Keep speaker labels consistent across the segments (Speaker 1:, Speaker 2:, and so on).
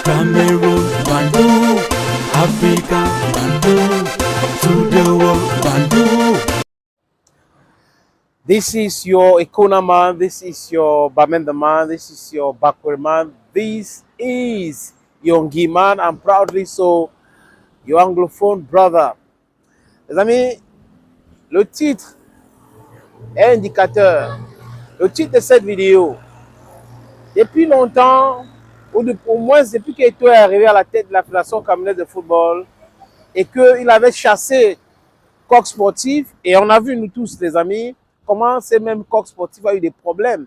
Speaker 1: Cameroon, Bandung, Africa, Bandung, to the world, Bandung.
Speaker 2: This is your Ekona man, this is your Bamenda man, this is your Bakwe man, this is your Ngi man, and proudly so, your anglophone brother. Les amis, le titre est indicateur. Le titre de cette vidéo, depuis longtemps, ou au moins depuis qu'Eto est arrivé à la tête de la Fédération camerounaise de football et qu'il avait chassé Coq Sportif, et on a vu nous tous les amis, comment ces mêmes Coq Sportifs a eu des problèmes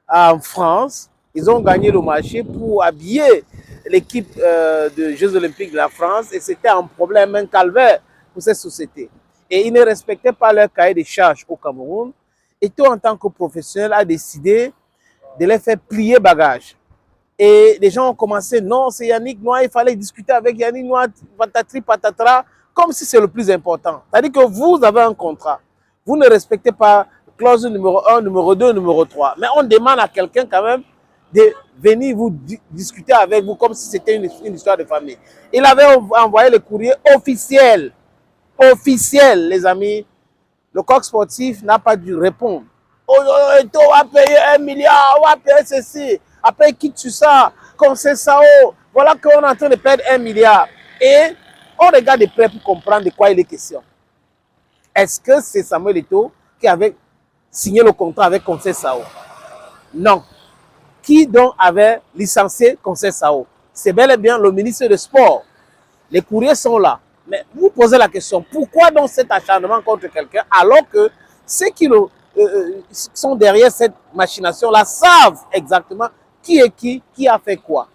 Speaker 2: en France. Ils ont gagné le marché pour habiller l'équipe de Jeux Olympiques de la France et c'était un problème, un calvaire pour ces sociétés. Et ils ne respectaient pas leur cahier de charges au Cameroun. Eto, en tant que professionnel, a décidé de les faire plier bagage. Et les gens ont commencé, non, c'est Yannick Noah, il fallait discuter avec Yannick Noah, patatri, patatra, comme si c'est le plus important. C'est-à-dire que vous avez un contrat. Vous ne respectez pas clause numéro 1, numéro 2, numéro 3. Mais on demande à quelqu'un quand même de venir vous discuter avec vous comme si c'était une histoire de famille. Il avait envoyé le courrier officiel. Officiel, les amis. Le Coq Sportif n'a pas dû répondre. Oh, on va payer 1 milliard, on va payer ceci. Après, quitte sur ça, comme c'est ça, oh, voilà qu'on est en train de perdre 1 milliard. Et on regarde de près pour comprendre de quoi il est question. Est-ce que c'est Samuel Eto'o qui avait signé le contrat avec Conseil Sao? Non. Qui donc avait licencié Conseil Sao? C'est bel et bien le ministre des Sports. Les courriers sont là. Mais vous posez la question, pourquoi donc cet acharnement contre quelqu'un alors que ceux qui sont derrière cette machination-là savent exactement qui est qui a fait quoi.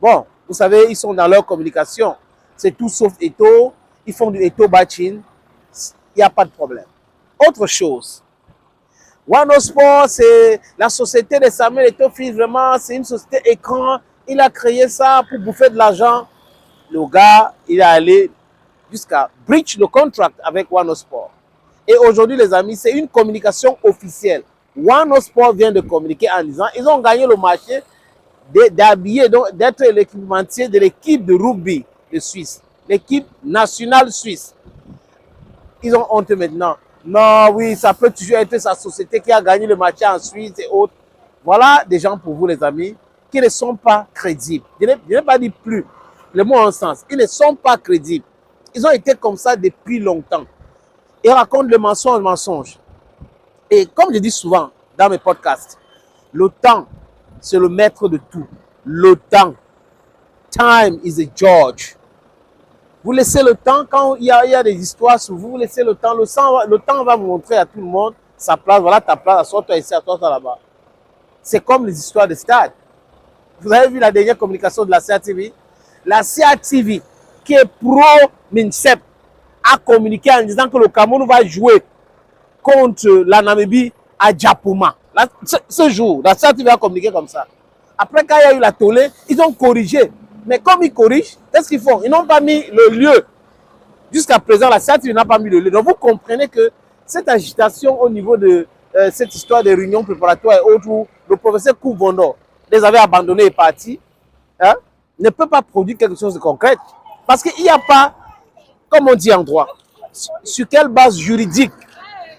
Speaker 2: Bon, vous savez, ils sont dans leur communication. C'est tout sauf Eto'o. Ils font du Eto'o bashing. Il n'y a pas de problème. Autre chose. Wanosport, c'est la société de Samuel Eto'o, vraiment, c'est une société écran. Il a créé ça pour bouffer de l'argent. Le gars, il est allé jusqu'à breach le contract avec Wanosport. Et aujourd'hui, les amis, c'est une communication officielle. Wanosport vient de communiquer en disant ils ont gagné le marché d'habiller, d'être l'équipementier de l'équipe de rugby de Suisse, l'équipe nationale suisse. Ils ont honte maintenant. Non, oui, ça peut toujours être sa société qui a gagné le marché en Suisse et autres. Voilà des gens pour vous, les amis, qui ne sont pas crédibles. Je n'ai pas dit plus le mot en sens. Ils ne sont pas crédibles. Ils ont été comme ça depuis longtemps. Ils racontent le mensonge. Et comme je dis souvent dans mes podcasts, le temps, c'est le maître de tout. Le temps. Time is a judge. Vous laissez le temps, quand il y a des histoires sur vous, vous laissez le temps. Le temps va vous montrer à tout le monde sa place. Voilà ta place, assois-toi ici, assois-toi là-bas. C'est comme les histoires de stade. Vous avez vu la dernière communication de la CATV? La CATV, qui est pro-MINSEP, a communiqué en disant que le Cameroun va jouer contre la Namibie à Djapoma. Ce jour, la CATV a communiqué comme ça. Après, quand il y a eu la tollée, ils ont corrigé. Mais comme ils corrigent, qu'est-ce qu'ils font? Ils n'ont pas mis le lieu. Jusqu'à présent, la CATV n'a pas mis le lieu. Donc vous comprenez que cette agitation au niveau de cette histoire de réunions préparatoires et autres, où le professeur Kouvondo les avait abandonnés et partis, hein, ne peut pas produire quelque chose de concret. Parce qu'il n'y a pas, comme on dit en droit, sur quelle base juridique,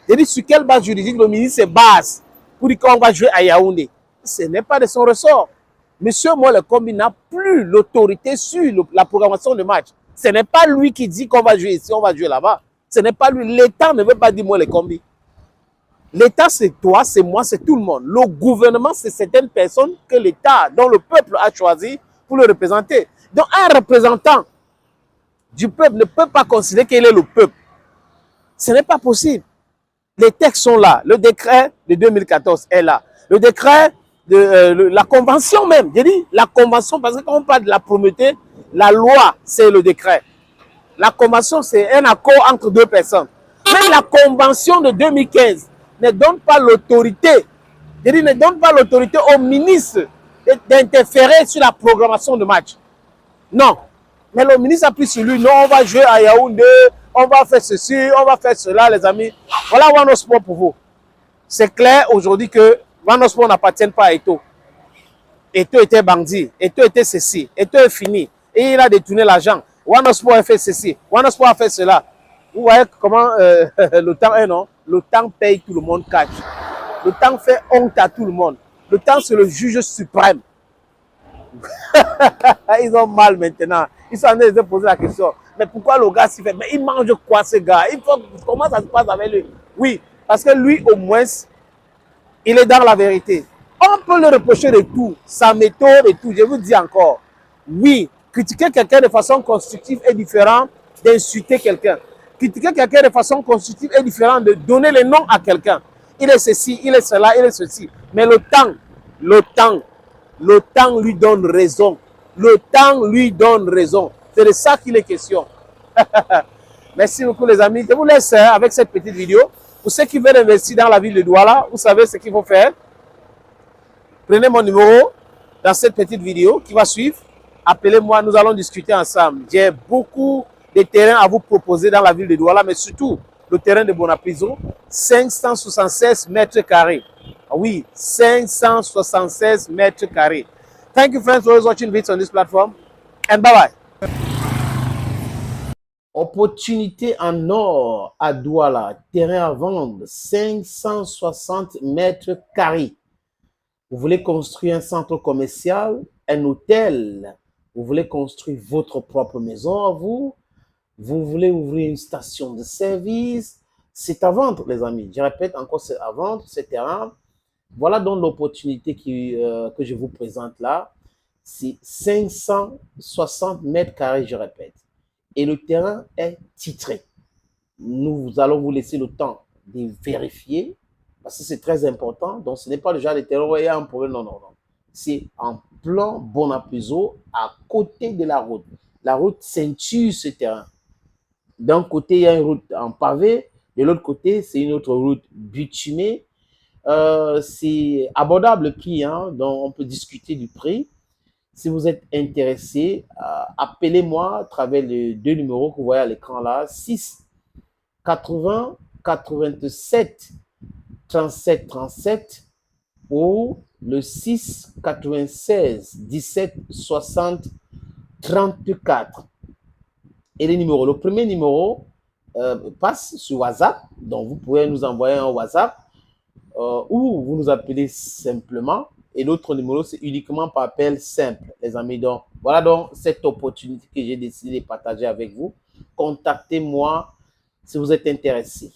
Speaker 2: c'est-à-dire sur quelle base juridique le ministre se base pour dire qu'on va jouer à Yaoundé. Ce n'est pas de son ressort. Monsieur Molle Kombi n'a plus l'autorité sur la programmation de match. Ce n'est pas lui qui dit qu'on va jouer ici, on va jouer là-bas. Ce n'est pas lui. L'État ne veut pas dire Molle Kombi. L'État, c'est toi, c'est moi, c'est tout le monde. Le gouvernement, c'est certaines personnes que l'État, dont le peuple a choisi pour le représenter. Donc, un représentant du peuple ne peut pas considérer qu'il est le peuple. Ce n'est pas possible. Les textes sont là. Le décret de 2014 est là. Le décret de la convention même. J'ai dit la convention parce que quand on parle de la Prométhée, la loi, c'est le décret. La convention, c'est un accord entre deux personnes. Même la convention de 2015 ne donne pas l'autorité. J'ai dit, ne donne pas l'autorité au ministre d'interférer sur la programmation de match. Non. Mais le ministre appuie sur lui. Non, on va jouer à Yaoundé, on va faire ceci, on va faire cela, les amis. Voilà Wanosport pour vous. C'est clair aujourd'hui que Wanosport n'appartient pas à Eto'o. Eto était bandit, Eto était ceci, Eto est fini. Et il a détourné l'argent. Wanosport a fait ceci, Wanosport a fait cela. Vous voyez comment le temps est, non? Le temps paye tout le monde cash. Le temps fait honte à tout le monde. Le temps, c'est le juge suprême. Ils ont mal maintenant. Ils sont en train de se poser la question. Mais pourquoi le gars s'y fait? Mais il mange quoi ce gars? Comment ça se passe avec lui? Oui, parce que lui, au moins, il est dans la vérité. On peut le reprocher de tout, sa méthode et tout. Je vous dis encore, oui, critiquer quelqu'un de façon constructive est différent d'insulter quelqu'un. Critiquer quelqu'un de façon constructive est différent de donner le nom à quelqu'un. Il est ceci, il est cela, il est ceci. Mais le temps lui donne raison. Le temps lui donne raison. C'est de ça qu'il est question. Merci beaucoup les amis. Je vous laisse avec cette petite vidéo. Pour ceux qui veulent investir dans la ville de Douala, vous savez ce qu'il faut faire. Prenez mon numéro dans cette petite vidéo qui va suivre. Appelez-moi, nous allons discuter ensemble. J'ai beaucoup de terrains à vous proposer dans la ville de Douala, mais surtout le terrain de Bonaprison, 576 mètres carrés. Oui, 576 mètres carrés. Thank you friends for always watching videos on this platform and bye bye. Opportunité en or à Douala, terrain à vendre, 560 mètres carrés. Vous voulez construire un centre commercial, un hôtel, vous voulez construire votre propre maison à vous, vous voulez ouvrir une station de service, c'est à vendre les amis. Je répète encore, c'est à vendre, ce terrain. Voilà donc l'opportunité que je vous présente là. C'est 560 mètres carrés, je répète. Et le terrain est titré. Nous allons vous laisser le temps de vérifier parce que c'est très important. Donc, ce n'est pas le genre de terrain où il y a un problème. Non, non, non. C'est en plan Bonaprison, à côté de la route. La route ceinture ce terrain. D'un côté, il y a une route en pavé. De l'autre côté, c'est une autre route bitumée. C'est abordable le prix, hein, donc on peut discuter du prix. Si vous êtes intéressé, appelez-moi à travers les deux numéros que vous voyez à l'écran là, 6 80 87 37 37 ou le 6 96 17 60 34. Et les numéros, le premier numéro passe sur WhatsApp, donc vous pouvez nous envoyer un WhatsApp ou vous nous appelez simplement. Et l'autre numéro, c'est uniquement par appel simple, les amis. Donc, voilà donc cette opportunité que j'ai décidé de partager avec vous. Contactez-moi si vous êtes intéressé.